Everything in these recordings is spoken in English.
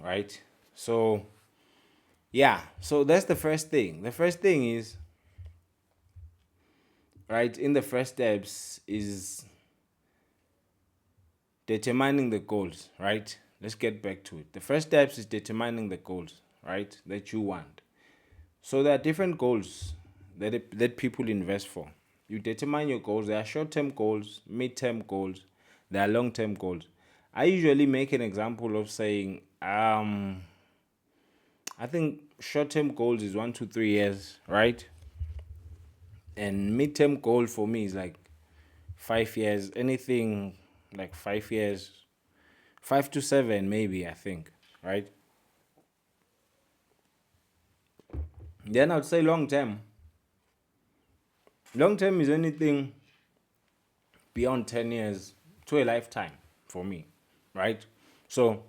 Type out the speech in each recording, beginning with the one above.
right? So yeah, so that's the first thing. The first thing is, right, in the first steps is determining the goals, right? Let's get back to it. The first steps is determining the goals, right, that you want. So there are different goals that people invest for. You determine your goals. There are short-term goals, mid-term goals, there are long-term goals. I usually make an example of saying, I think short-term goals is 1 to 3 years, right? And mid-term goal for me is like 5 years. Anything like 5 years, 5 to 7 maybe. I think, right? Then I'd say long-term. Long-term is anything beyond 10 years to a lifetime for me, right? So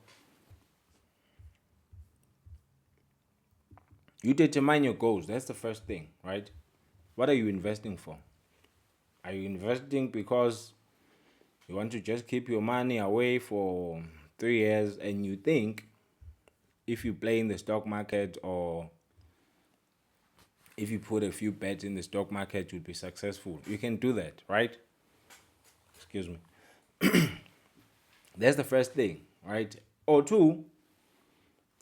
you determine your goals. That's the first thing, right? What are you investing for? Are you investing because you want to just keep your money away for 3 years and you think if you play in the stock market or if you put a few bets in the stock market, you'll be successful? You can do that, right? Excuse me. That's the first thing, right? Or two,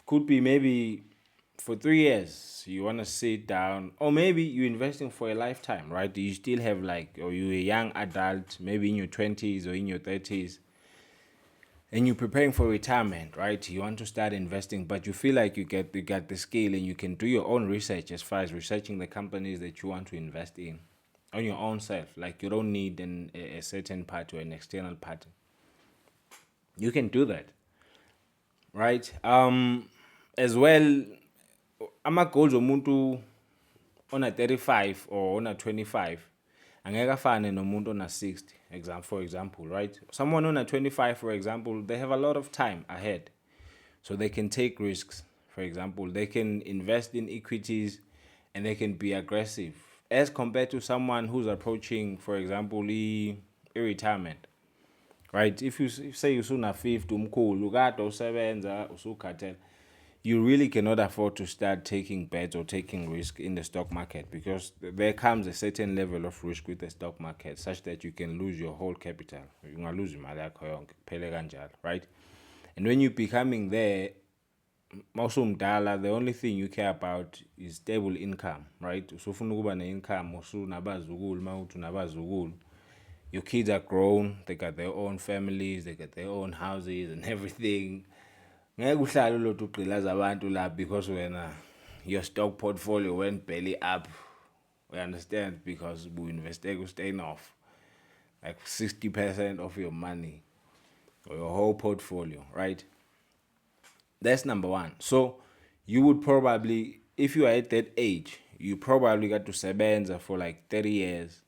could be maybe for 3 years you want to sit down, or maybe you're investing for a lifetime, right? You still have like, or you're a young adult, maybe in your 20s or in your 30s, and you're preparing for retirement, right? You want to start investing, but you feel like you got the skill and you can do your own research as far as researching the companies that you want to invest in on your own self. Like you don't need a certain party or an external party. You can do that, right? As well, ama-goals omuntu ona-35 or ona-25 angeke afane nomuntu ona-60, for example, right? Someone ona-25, for example, they have a lot of time ahead, so they can take risks. For example, they can invest in equities and they can be aggressive as compared to someone who's approaching, for example, retirement, right? If you say usuna-50 umkhulu kade usebenza usukhathele, you really cannot afford to start taking bets or taking risk in the stock market, because there comes a certain level of risk with the stock market such that you can lose your whole capital. You can lose imali yakho yonke kuphele kanjalo, right? And when you're becoming there, mawusumdala, the only thing you care about is stable income, right? Usufuna ukuba ne-income, usunabazukulu, mawuthi unabazukulu, your kids are grown, they got their own families, they got their own houses and everything. Ngeke uhlale ulokhu ugqilaza abantu la because wena your stock portfolio went belly up. We understand, because we investe ku-staying off like 60% of your money or your whole portfolio, right? That's number one. So you would probably, if you are at that age, you probably got to sebenza for like 30 years.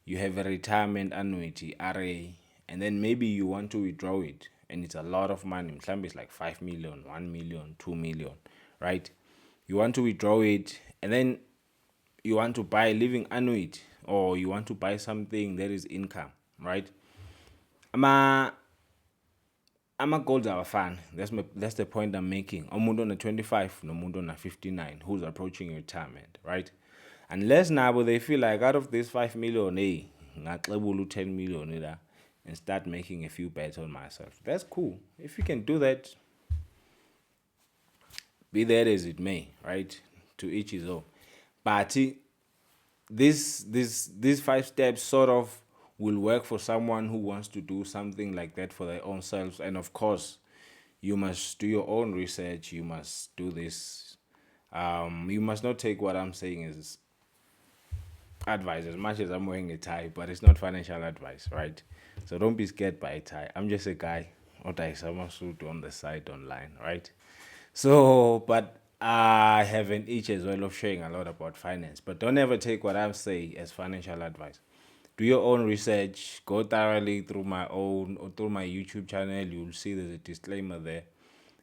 You have a retirement annuity, RA, and then maybe you want to withdraw it, and it's a lot of money. Mhlambe it's like 5 million, 1 million, 2 million, right? You want to withdraw it, and then you want to buy a living annuity, or you want to buy something that is income, right? Ama-goals awafani. That's the point I'm making. Umuntu ona-25 nomuntu ona-59 who's approaching retirement, right? Unless now they feel like out of this 5 million, hey, ngaxebula 10 million la and start making a few bets on myself. That's cool. If you can do that, be that as it may, right? To each his own. But these 5 steps sort of will work for someone who wants to do something like that for their own selves. And of course, you must do your own research. You must do this. You must not take what I'm saying as advice, as much as I'm wearing a tie, but it's not financial advice, right? So don't be scared by a tie. I'm just a guy, or I some suit on the side online, right? So, but I have an itch as well of sharing a lot about finance. But don't ever take what I'm saying as financial advice. Do your own research. Go thoroughly through my own or through my YouTube channel. You'll see there's a disclaimer there.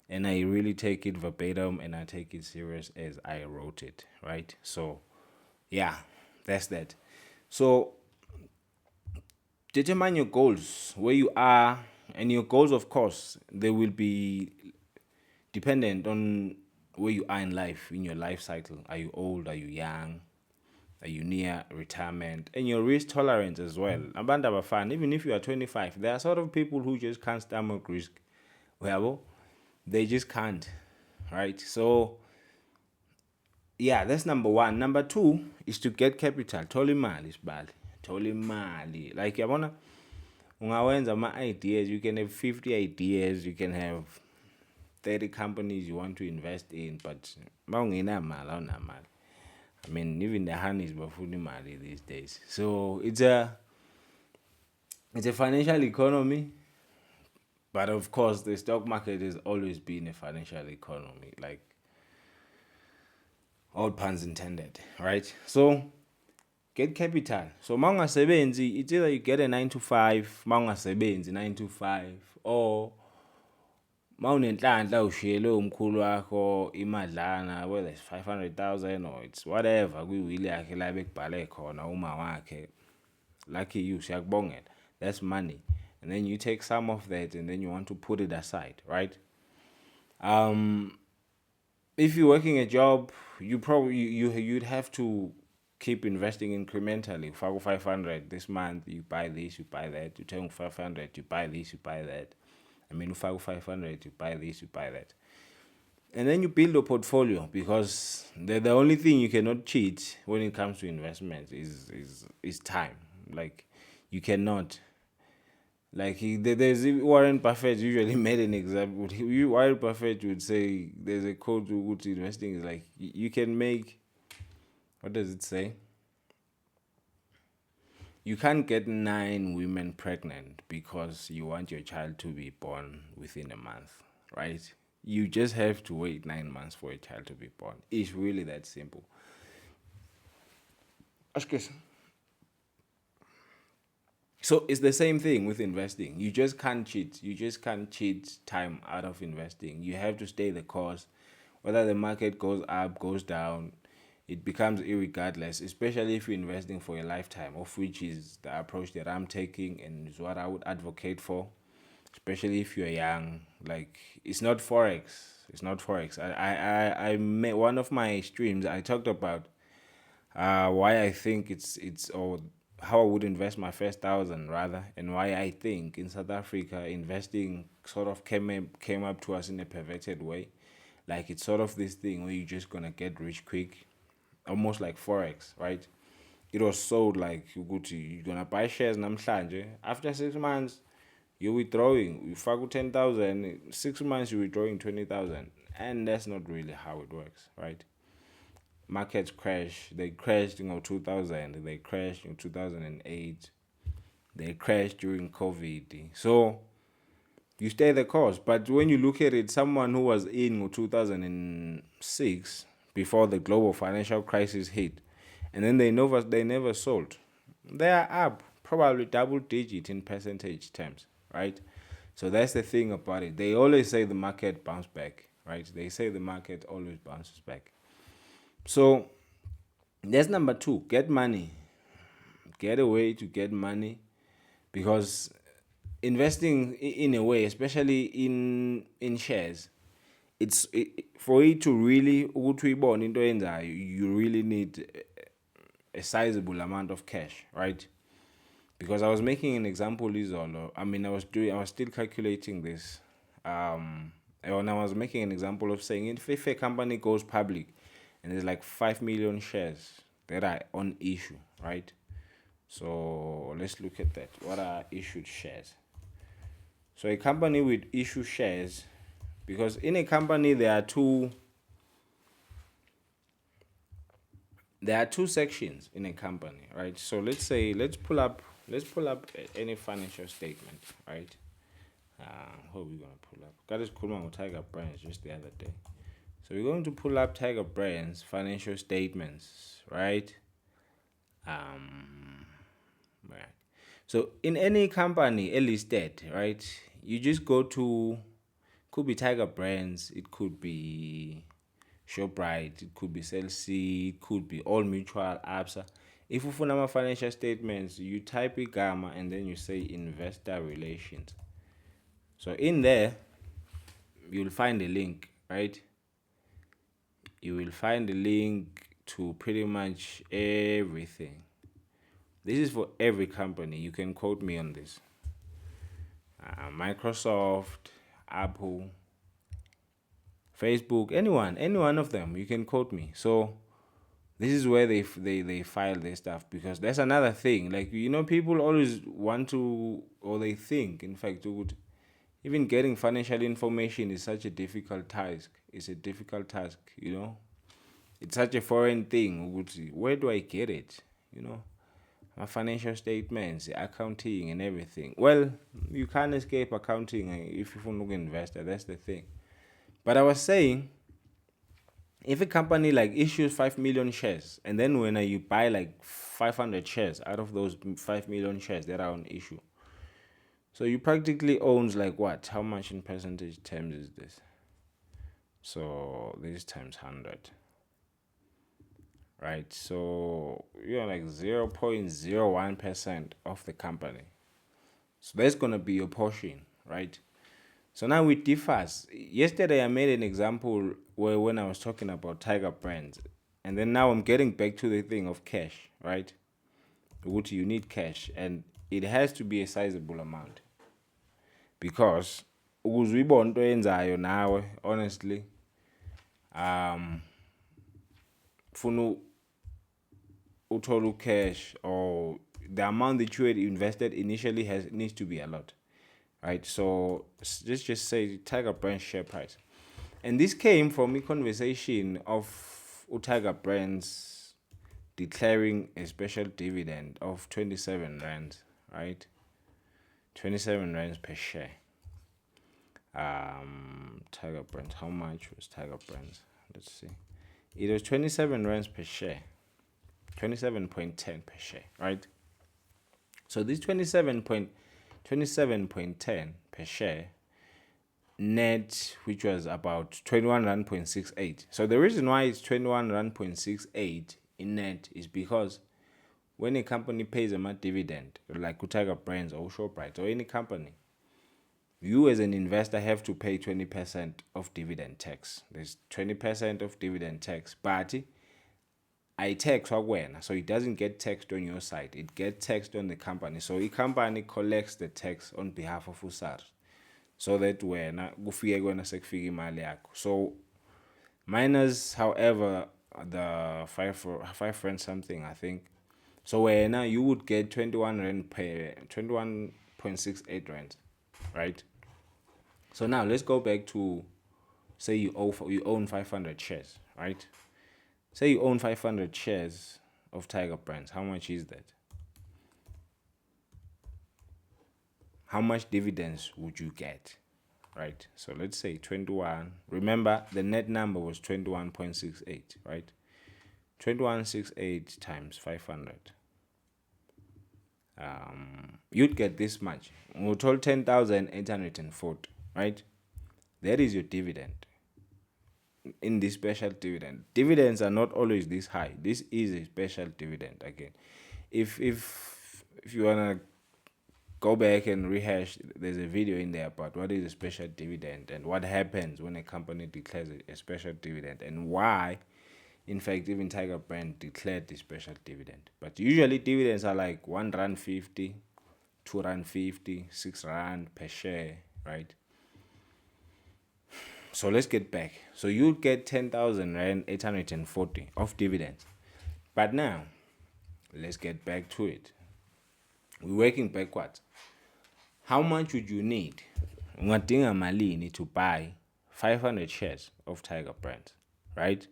And I really take it verbatim and I take it serious as I wrote it, right? So, yeah, that's that. So, determine your goals, where you are, and your goals, of course, they will be dependent on where you are in life, in your life cycle. Are you old? Are you young? Are you near retirement? And your risk tolerance as well. Abantu abafani, even if you are 25, there are sort of people who just can't stomach risk. Well, they just can't, right? So, yeah, that's number one. Number two is to get capital. Thola imali sibali. Thola imali. Like yabona ungawenza ama-ideas, you can have 50 ideas, you can have 30 companies you want to invest in, but mawungenamali awunamali. I mean, even the honeys bafuna imali these days. So it's a financial economy, but of course the stock market has always been a financial economy, like all puns intended, right? So get capital. So mawungasebenzi, it's either you get a 9 to 5, mawungasebenzi 9 to 5, or mawunenhlanhla ushiyelwe umkhulu wakho imadlana, whether it's 500,000 or it's whatever kwiwili yakhe la bekubhale khona uma wakhe. Lucky you, siyakubongela. That's money. And then you take some of that and then you want to put it aside, right? If you're working a job, you'd have to keep investing incrementally. 500 this month, you buy this, you buy that. You take 500, you buy this, you buy that. I mean, 500, you buy this, you buy that. And then you build a portfolio, because the only thing you cannot cheat when it comes to investment is time. Like, you cannot. Like, there's Warren Buffett usually made an example. Warren Buffett would say there's a code to good investing is like you can make, what does it say? You can't get 9 women pregnant because you want your child to be born within a month, right? You just have to wait 9 months for a child to be born. It's really that simple. So it's the same thing with investing. You just can't cheat. You just can't cheat time out of investing. You have to stay the course. Whether the market goes up, goes down, it becomes irregardless, especially if you're investing for a lifetime, of which is the approach that I'm taking and is what I would advocate for, especially if you're young. Like, it's not Forex. It's not Forex. I made one of my streams, I talked about why I think or how I would invest my first 1,000 rather, and why I think in South Africa investing sort of came up to us in a perverted way. Like, it's sort of this thing where you're just gonna get rich quick, almost like Forex, right? It was sold like you're gonna buy shares namhlanje. After 6 months, you're withdrawing. You fake 10,000. 6 months, you're withdrawing 20,000, and that's not really how it works, right? Markets crash. They crashed in 2000. They crashed in 2008. They crashed during COVID. So you stay the course. But when you look at it, someone who was in 2006, before the global financial crisis hit, and then they never sold, they are up probably double digit in percentage terms, right? So that's the thing about it. They always say the market bounce back, right? They say the market always bounces back. So that's number 2. Get money. Get a way to get money, because investing in a way, especially in shares, for it to really ukuthi uyibone into yenzayo, you really need a sizable amount of cash, right? Because I was making an example, Izolo. I mean, I was still calculating this. And I was making an example of saying if a company goes public and there's like 5 million shares that are on issue, right? So let's look at that. What are issued shares? So a company with issue shares, because in a company there are two sections in a company, right? So let's pull up any financial statement, right? What are we gonna pull up? Got this cool one with Tiger Brands just the other day. So we're going to pull up Tiger Brands financial statements, right? Right. So in any company listed, right, you just go to, could be Tiger Brands, it could be Shoprite, it could be Cell C, it could be All Mutual, ABSA. If you find my financial statements, you type igama and then you say investor relations. So in there, you'll find a link. right? You will find a link to pretty much everything. This is for every company. You can quote me on this. Microsoft, Apple, Facebook, any one of them, you can quote me. So this is where they file their stuff, because that's another thing. Like, people always want to, or they think, in fact, even getting financial information is such a difficult task. It's a difficult task. It's such a foreign thing. Where do I get it? My financial statements, accounting, and everything. Well, you can't escape accounting if you want to invest. That's the thing. But I was saying, if a company like issues 5 million shares, and then when you buy like 500 shares out of those 5 million shares that are on issue, so you practically owns like what? How much in percentage terms is this? So this times 100. Right? So you're like 0.01% of the company. So that's going to be your portion, right? So now it differs. Yesterday I made an example where when I was talking about Tiger Brands, and then now I'm getting back to the thing of cash, right? Which you need cash, and it has to be a sizable amount, because ukuze uyibone into oyenzayo nawe, honestly, funa uthole cash, or the amount that you had invested initially needs to be a lot, right? So let's just say Tiger Brands share price, and this came from a conversation of Tiger Brands declaring a special dividend of 27 rands, right? 27 rands per share. Tiger Brands, how much was Tiger Brands? Let's see. It was 27 rands per share. 27.10 per share, right? So this 27.10 per share net, which was about 21 rand 0.68. So the reason why it's 21 rand 0.68 in net is because when a company pays a dividend, like Tiger Brands or Shoprite or any company, you as an investor have to pay 20% of dividend tax. There's 20% of dividend tax, but I tax wena, so it doesn't get taxed on your side. It gets taxed on the company. So the company collects the tax on behalf of USAR, so that wena kufike kwena sekufika imali yakho. So minus, however, the 5 rand something, I think. So wena you would get 21 rand per 21.68 rand, right? So now let's go back to, say you own 500 shares, right? Say you own 500 shares of Tiger Brands. How much is that? How much dividends would you get, right? So let's say 21. Remember, the net number was 21.68, right? 21.68 times 500. You'd get this much. We told 10,840, right? That is your dividend. In this special dividend, dividends are not always this high. This is a special dividend. Again, if you wanna go back and rehash, there's a video in there about what is a special dividend and what happens when a company declares a special dividend, and why, in fact, even Tiger Brand declared the special dividend. But usually dividends are like 1 rand 50, 2 rand 50, 6 rand per share, right? So let's get back. So you get 10,000 rand 840 of dividends. But now, let's get back to it. We're working backwards. How much would you need? Ungadinga malini to buy 500 shares of Tiger Brands, right?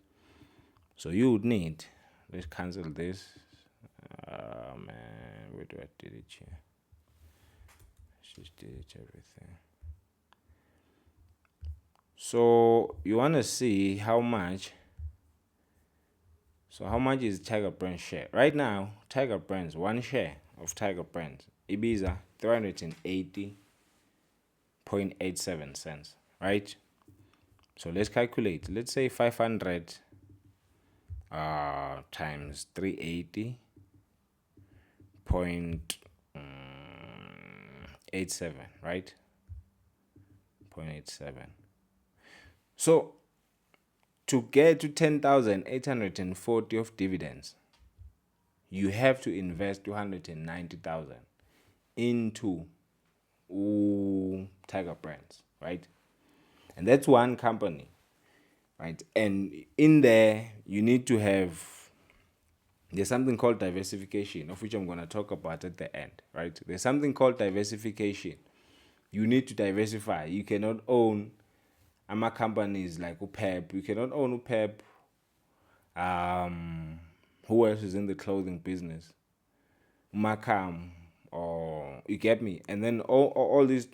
So you would need, let's cancel this. Man, where do I delete here? Let's just delete everything. So you want to see how much. So how much is Tiger Brands share? Right now, Tiger Brands, one share of Tiger Brands, Ibiza 380.87 cents, right? So let's calculate. Let's say 500 times 380.87, right? 0.87. So to get to 10,840 of dividends, you have to invest 290,000 into Tiger Brands, right? And that's one company, right? And in there, you need to have, there's something called diversification, of which I'm going to talk about at the end, right? There's something called diversification. You need to diversify. You cannot own companies like UPEP. You cannot own UPEP. Who else is in the clothing business? Macam, or you get me? And then all these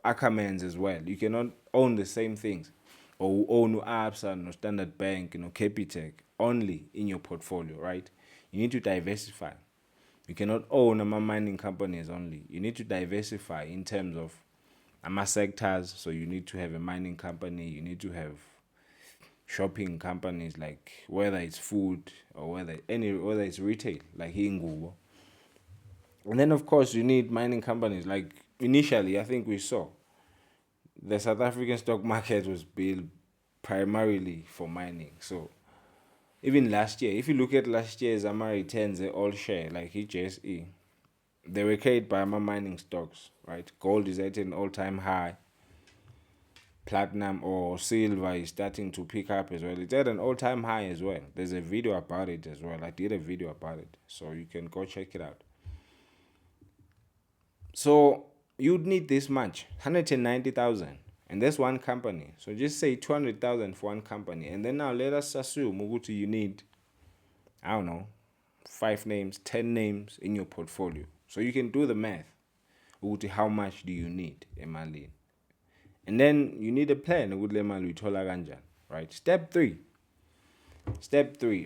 Ackermans as well. You cannot own the same things, or own Absa, or Standard Bank, Capitec only in your portfolio, right? You need to diversify. You cannot own mining companies only. You need to diversify in terms of sectors. So you need to have a mining company. You need to have shopping companies, like whether it's food or whether it's retail, like Ingubo. And then of course you need mining companies. Like initially, I think we saw the South African stock market was built primarily for mining. So even last year, if you look at last year's returns, they all share, like HSE, they were carried by mining stocks, right? Gold is at an all-time high. Platinum or silver is starting to pick up as well. It's at an all-time high as well. There's a video about it as well. I did a video about it, so you can go check it out. So you'd need this much, 190,000, and that's one company. So just say 200,000 for one company, and then now let us assume Mugutu, you need, I don't know, 5 names, 10 names in your portfolio. So you can do the math. Mugutu, how much do you need, Emalin? And then you need a plan, right? Step three,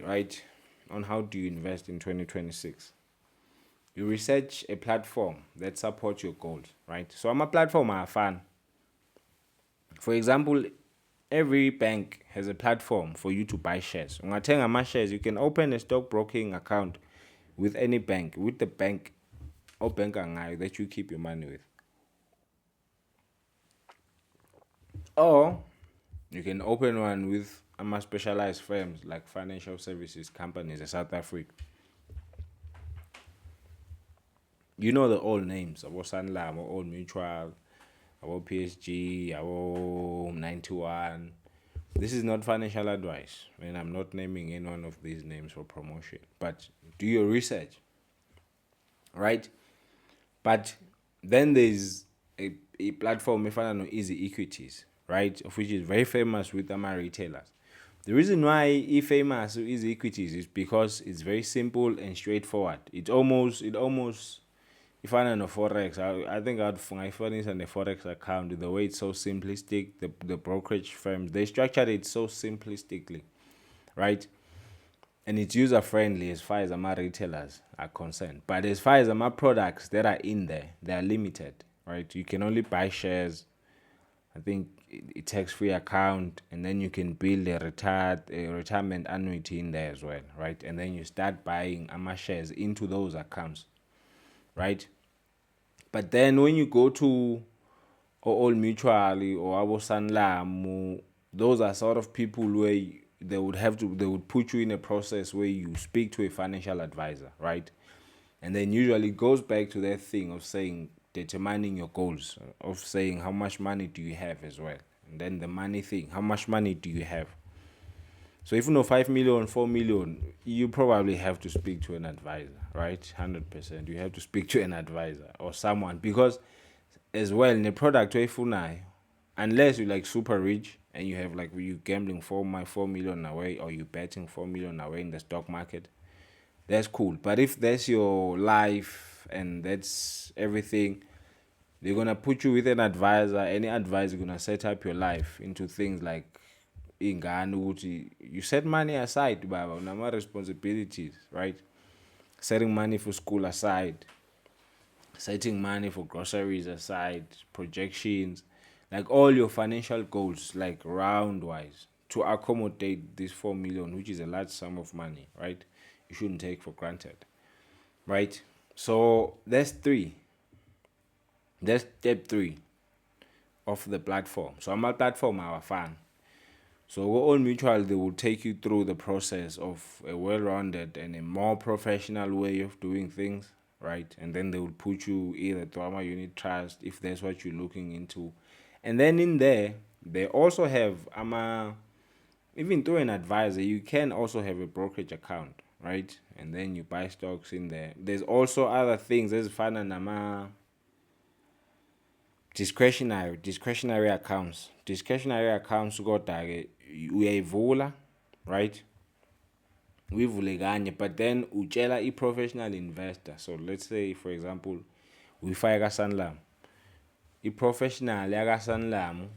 right, on how do you invest in 2026. You research a platform that supports your goals, right? So I'm a platform I'm a fan. For example, every bank has a platform for you to buy shares. Ungathenga ama shares, you can open a stockbroking account with any bank, with the bank or bank that you keep your money with. Or you can open one with specialized firms like financial services companies in South Africa. You know the old names, our Sanlam, our Old Mutual, our PSG, our 91. This is not financial advice. I mean, I'm not naming any one of these names for promotion. But do your research, right? But then there's a platform, if I don't know, Easy Equities, right? Of which is very famous with my retailers. The reason why it's famous with Easy Equities is because it's very simple and straightforward. It almost if I don't know Forex, I think I'd furnish on the Forex account, the way it's so simplistic, the brokerage firms, they structured it so simplistically, right? And it's user friendly as far as my retailers are concerned. But as far as my products that are in there, they are limited, right? You can only buy shares. I think it takes free account, and then you can build a retirement annuity in there as well, right? And then you start buying AMA shares into those accounts, right? But then when you go to Old Mutual or Abo Sanlam, those are sort of people where they would put you in a process where you speak to a financial advisor, right? And then usually it goes back to that thing of saying, determining your goals, of saying how much money do you have as well. And then the money thing, how much money do you have? So if you know 5 million, 4 million, you probably have to speak to an advisor, right? 100%. You have to speak to an advisor or someone, because as well in the product unless you're like super rich and you have like you gambling 4 million away, or you betting 4 million away in the stock market, that's cool. But if that's your life and that's everything, they're gonna put you with an advisor. Any advisor gonna set up your life into things like you set money aside, baba, nama responsibilities, right? Setting money for school aside, setting money for groceries aside, projections, like all your financial goals, like round wise, to accommodate this 4 million, which is a large sum of money, right? You shouldn't take for granted, right? So that's step 3 of the platform. So I'm a platform, our fan. So Old Mutual, they will take you through the process of a well-rounded and a more professional way of doing things, right? And then they will put you either to a unit trust if that's what you're looking into. And then in there, they also have even through an advisor, you can also have a brokerage account, right? And then you buy stocks in there. There's also other things. There's fun and discretionary accounts. Discretionary accounts kodwa-ke uyayivula, right? Uyivule kanye, but then utshela i-professional investor. So let's say for example uyifake kaSanlam. I-professional yakaSanlam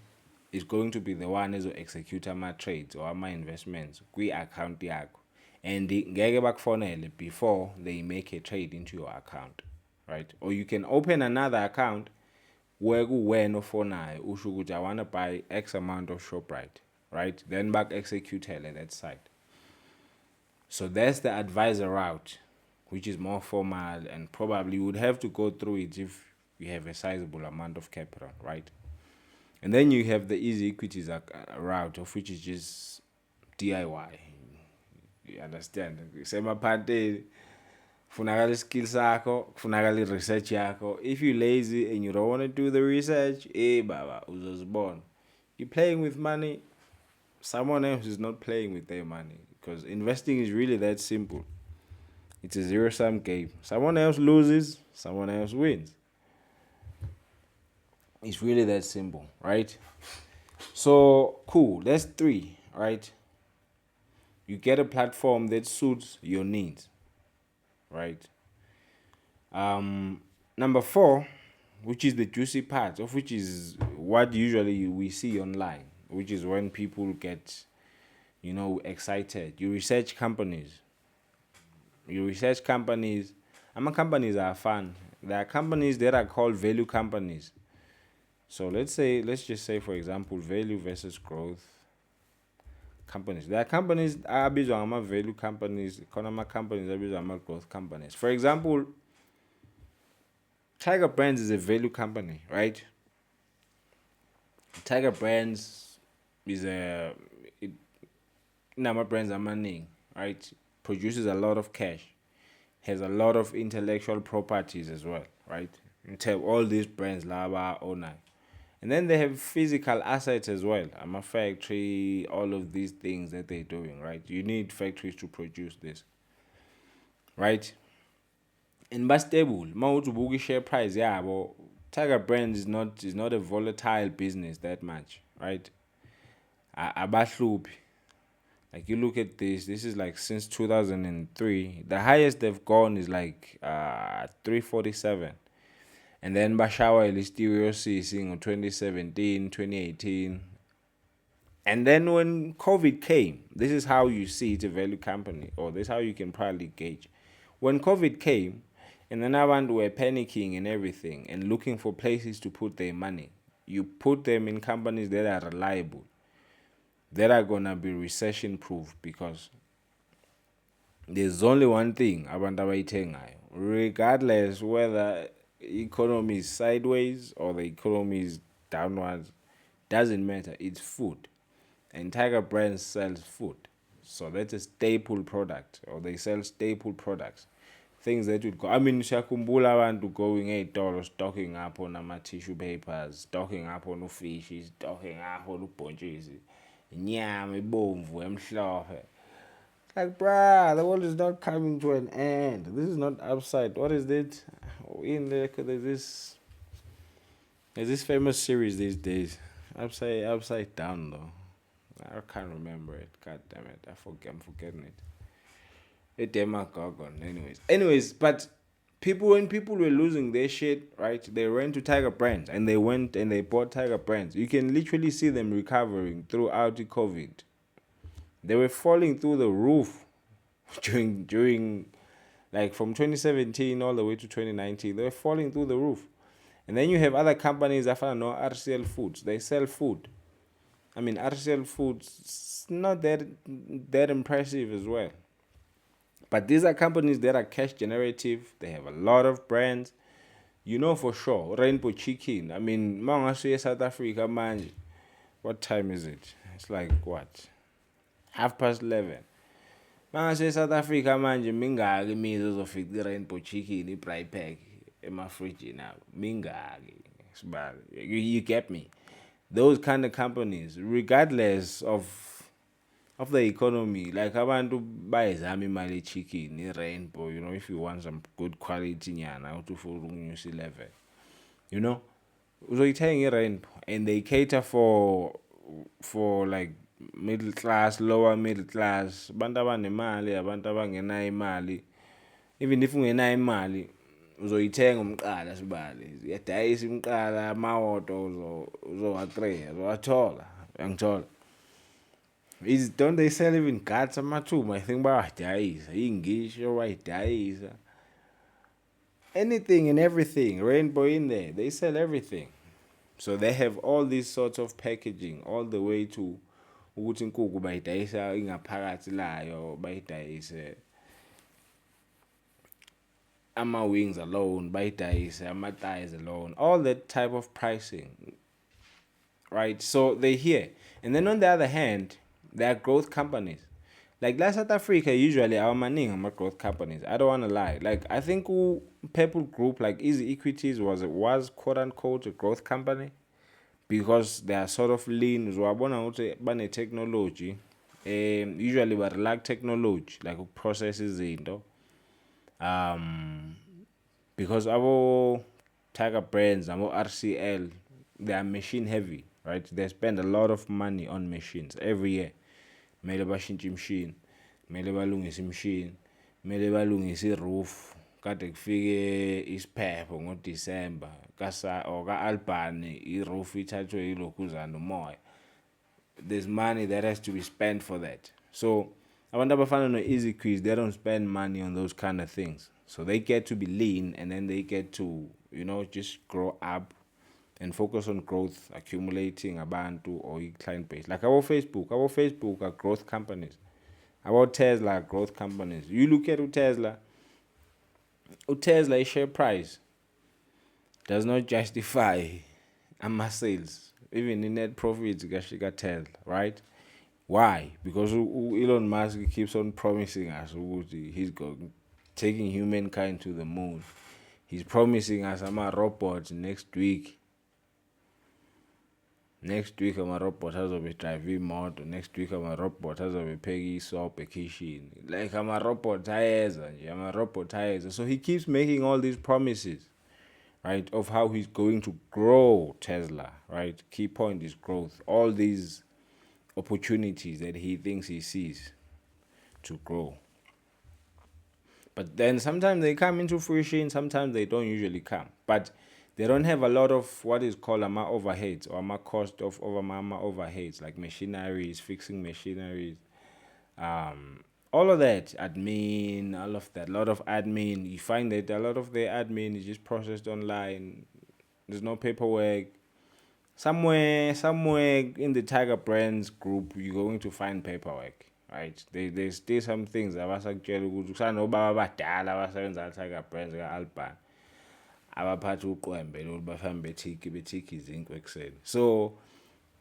is going to be the one ezo-execute ama-trades or ama-investments kwi-account yakho, and ngeke bakufonele before they make a trade into your account, right? Or you can open another account where kuwena ofonayo usho ukuthi I want to buy X amount of Shoprite, right? Then baku-executele that side. So that's the advisor route, which is more formal, and probably you would have to go through it if you have a sizable amount of capital, right? And then you have the easy equities route, of which is just DIY. You understand? Semaphandleni kufunakala skill sakho, kufunakala research yakho. If you're lazy and you don't want to do the research, baba uzozibona. You're playing with money. Someone else is not playing with their money, because investing is really that simple. It's a zero-sum game. Someone else loses, someone else wins. It's really that simple, right? So cool. That's 3, right? You get a platform that suits your needs, right? Number 4, which is the juicy part, of which is what usually we see online, which is when people get, excited. You research companies. Companies are fun. There are companies that are called value companies. So let's just say, for example, value versus growth companies. There are companies abizwa ngama-value companies, khona companies abizwa ngama-growth companies. For example, Tiger Brands is a value company, right? Tiger Brands is brands amaningi, right? Produces a lot of cash, has a lot of intellectual properties as well, right? You tell all these brands laba owner. And then they have physical assets as well. I'm a factory, all of these things that they're doing, right? You need factories to produce this, right? And but stable. Mawuthi share price, yeah, but Tiger Brands is not a volatile business that much, right? Abahluphi. Like you look at this is like since 2003. The highest they've gone is like 347. And then Bashawa Listerio ceasing in 2017, 2018. And then when COVID came, this is how you see it's a value company, or this is how you can probably gauge. When COVID came, and then abantu were panicking and everything and looking for places to put their money, you put them in companies that are reliable, that are going to be recession proof, because there's only one thing abantu abayithengayo, regardless whether economy is sideways or the economy is downwards, doesn't matter. It's food, and Tiger Brands sells food, so that's a staple product, or they sell staple products, things that would go. I mean, siyakumbula abantu going ey'tolo stocking up on ama-tissue papers, stocking up on ufish, stocking up on ubhontshisi, inyama ebomvu emhlophe. Like, bruh, the world is not coming to an end. This is not upside. What is it? In there, there's this famous series these days. Upside down though. I can't remember it. God damn it. I'm forgetting it. A Demagogon. Anyways, but when people were losing their shit, right? They ran to Tiger Brands, and they went and they bought Tiger Brands. You can literally see them recovering throughout the COVID. They were falling through the roof during like from 2017 all the way to 2019. They were falling through the roof. And then you have other companies that I know, RCL Foods. They sell food. I mean, RCL Foods not that impressive as well. But these are companies that are cash generative. They have a lot of brands. You know for sure, Rainbow Chicken. I mean, South Africa, man. What time is it? It's like what? 11:30. Mangase South Africa manje mingaki imizi uzofika i-rainbow chicken, i-braai pack emafrijini abo. Mingaki sibali. You get me? Those kind of companies, regardless of the economy, like abantu bayizama imali chicken, i-rainbow, you know, if you want some good quality nyana, utufuna ukunyusa i-level. You know? Uzoyithenga i-rainbow and they cater for like middle class, lower middle class, abantu abanemali, abantu abangenayo imali. Even if ungenayo imali uzoyithenga umqala sibali. Uyadayisa umqala amawoto uzowatreya, uzowathola. Uyangithola? Don't they sell even guts amathumba? I think bayadayisa, ingisho bayadayisa. Anything and everything, rainbow in there, they sell everything. So they have all these sorts of packaging, all the way to ukuthi inkukhu bayidayisa ingaphakathi layo, bayidayise ama-wings alone, bayidayise ama-thighs alone, all that type of pricing, right? So they're here. And then on the other hand, there are growth companies. Like la South Africa, usually our maning are growth companies. I don't want to lie. Like I think Purple Group, like Easy Equities, was quote unquote a growth company because they are sort of lean. Zwabona ukuthi bane technology. Usually we lack technology, like processes izinto. Because our Tiger brands, our RCL, they are machine heavy, right? They spend a lot of money on machines every year. Mele bashintshe imishini, mele balungise imishini, mele balungise i-roof. Kade kufike isiphepho ngoDisemba ka-Albany i-roof ithathwe yilokhuzana umoya. There's money that has to be spent for that. So abantu abafana no-Easy Quiz, they don't spend money on those kind of things. So they get to be lean and then they get to, you know, just grow up and focus on growth, accumulating abantu or client base. Like our Facebook are growth companies. Our Tesla are growth companies. You look at Tesla share price does not justify ama sales. Even in net profits, got Tesla, right? Why? Because Elon Musk keeps on promising us he's taking humankind to the moon. He's promising us robots next week. Next week ama-robot azobe drive imoto. Next week ama-robot azobe pheka isobho ekitchen. Like ama-robot ayeza nje, ama-robot ayeza. So he keeps making all these promises, right, of how he's going to grow Tesla, right? Key point is growth. All these opportunities that he thinks he sees to grow. But then sometimes they come into fruition, sometimes they don't usually come. But they don't have a lot of what is called ama overheads or ama cost of ama overheads, like machineries, fixing machineries, all of that, admin, all of that, a lot of admin. You find that a lot of the admin is just processed online. There's no paperwork. Somewhere in the Tiger Brands group, you're going to find paperwork, right? There's still some things abasakutshela ukuthi kusanobaba abadala abasebenza Tiger Brands ka-Albany abaphatha uqwembe lolu bahambe bethiki izinkwe ekuseni. So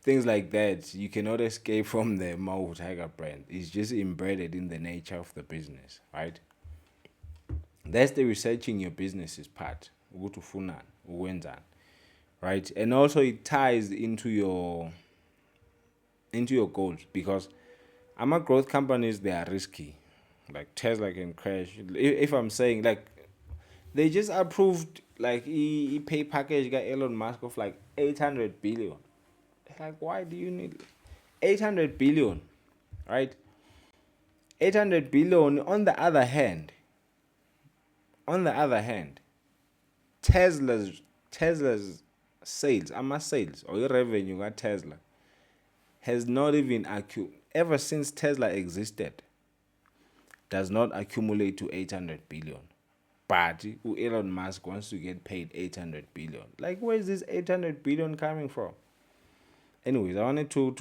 things like that, you cannot escape from the Mau Tiger brand. It's just embedded in the nature of the business, right? That's the researching your business's part. Ukuthi ufunani, ukwenzani, right? And also it ties into your goals, because growth companies, they are risky. Like Tesla can crash. If I'm saying, like, they just approved like a pay package got Elon Musk of like 800 billion. Like, why do you need 800 billion, right? 800 billion. On the other hand, Tesla's sales, sales or revenue got Tesla has not even ever since Tesla existed, does not accumulate to 800 billion. But Elon Musk wants to get paid 800 billion. Like, where is this 800 billion coming from? Anyways, I wanted to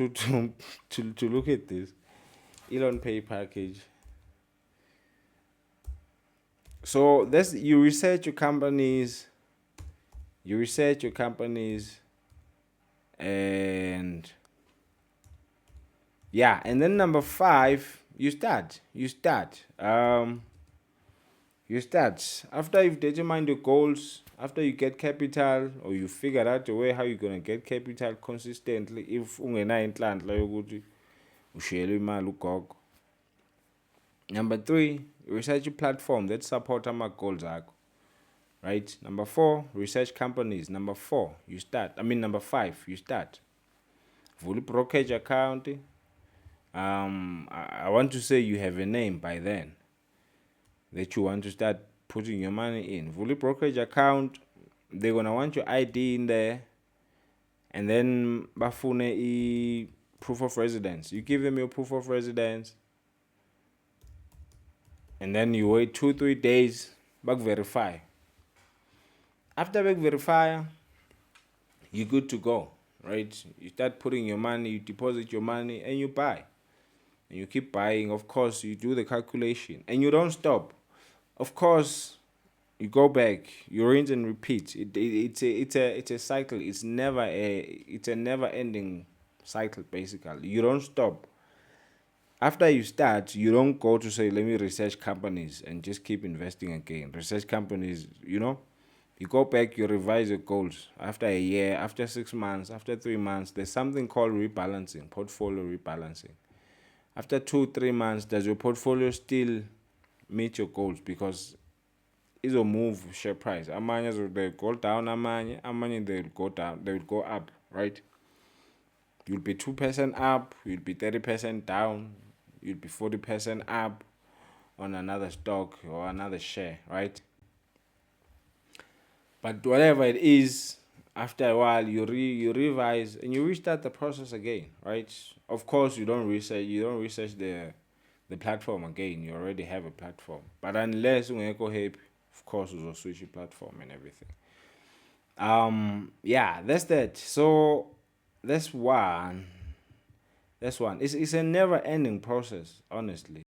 look at this Elon pay package. So that's, you research your companies, and Yeah, and then number 5, you start. You start after you've determined your goals, after you get capital or you figured out a way how you're gonna get capital consistently. If ungenayo inhlanhla yokuthi ushiyele imali ugogo. Number 3, research a platform that support ama-goals akho. Right? Number 4, research companies. Number 5, you start. Vula brokerage account. I want to say you have a name by then that you want to start putting your money in. Vula brokerage account. They're gonna want your ID in there, and then bafune proof of residence. You give them your proof of residence, and then you wait 2-3 days. Back verify. After back verify, you're good to go, right? You start putting your money, you deposit your money, and you buy, and you keep buying. Of course, you do the calculation, and you don't stop. Of course, you go back, you rinse and repeat. It's a cycle. It's a never ending cycle. Basically, you don't stop. After you start, you don't go to say, let me research companies and just keep investing again. Research companies, you go back, you revise your goals after a year, after 6 months, after 3 months. There's something called rebalancing, portfolio rebalancing. After 2-3 months, does your portfolio still meet your goals? Because it'll move share price. Amanye they'll go down, amanye they'll go down, they will go up, right? You'll be 2% up, you'll be 30% down, you'll be 40% up on another stock or another share, right? But whatever it is, after a while you revise and you restart the process again, right? Of course, you don't research the platform again. You already have a platform. But unless ungekho happy, of course you'll switch your platform and everything. Yeah, that's that. So that's one. It's a never ending process, honestly.